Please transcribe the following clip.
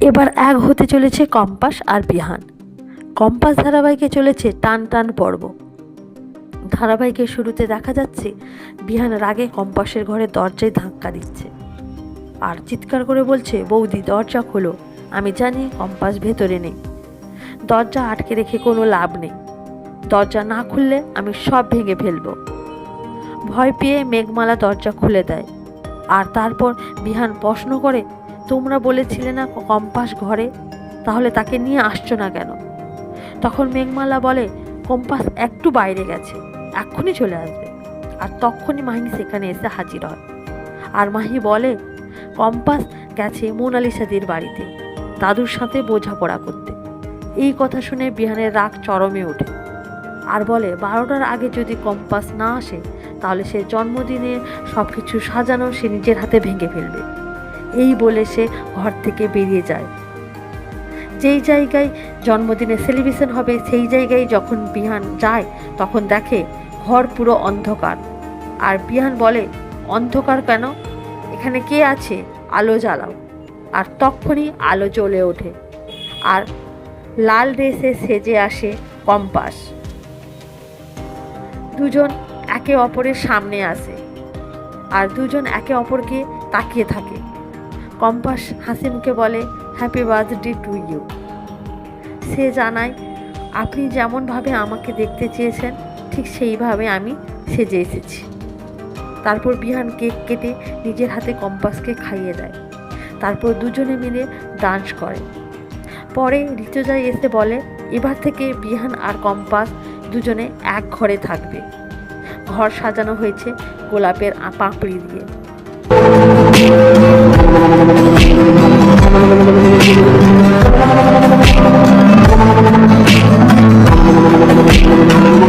এবার এক হতে চলেছে কম্পাস আর বিহান। কম্পাস ধারাবাহিকে চলেছে টান টান পর্ব। ধারাবাহিকের শুরুতে দেখা যাচ্ছে বিহান রাগে কম্পাসের ঘরে দরজায় ধাক্কা দিচ্ছে আর চিৎকার করে বলছে, বৌদি দরজা খোলো, আমি জানি কম্পাস ভেতরে নেই। দরজা আটকে রেখে কোনো লাভ নেই, দরজা না খুললে আমি সব ভেঙে ফেলবো। ভয় পেয়ে মেঘমালা দরজা খুলে দেয় আর তারপর বিহান প্রশ্ন করে, তোমরা বলেছিলে না কম্পাস ঘরে, তাহলে তাকে নিয়ে আসছো না কেন? তখন মেঘমালা বলে, কম্পাস একটু বাইরে গেছে, এক্ষুনি চলে আসবে। আর তখনই মাহি সেখানে এসে হাজির হয় আর মাহি বলে, কম্পাস গেছে মোনালিসাদির বাড়িতে দাদুর সাথে বোঝাপড়া করতে। এই কথা শুনে বিহানের রাগ চরমে ওঠে আর বলে, 12টার আগে যদি কম্পাস না আসে তাহলে সে জন্মদিনে সব কিছু সাজানো সে নিজের হাতে ভেঙে ফেলবে। এই বলে সে ঘর থেকে বেরিয়ে যায়। যেই জায়গায় জন্মদিনে সেলিব্রেশন হবে সেই জায়গায় যখন বিহান যায় তখন দেখে ঘর পুরো অন্ধকার। আর বিহান বলে, অন্ধকার কেন, এখানে কে আছে, আলো জ্বালাও। আর তখনই আলো জ্বলে ওঠে আর লাল ড্রেসে সেজে আসে কম্পাস। দুজন একে অপরের সামনে আসে আর দুজন একে অপরকে তাকিয়ে থাকে। কম্পাস হাসিমকে বলে, হ্যাপি বার্থডে টু ইউ। সে জানায়, আপনি যেমনভাবে আমাকে দেখতে চেয়েছেন ঠিক সেইভাবে আমি সেজে এসেছি। তারপর বিহান কেক কেটে নিজের হাতে কম্পাসকে খাইয়ে দেয়। তারপর দুজনে মিলে ডান্স করে। পরে ঋতুজা এসে বলে, এবার থেকে বিহান আর কম্পাস দুজনে এক ঘরে থাকবে। ঘর সাজানো হয়েছে গোলাপের পাপড়ি দিয়ে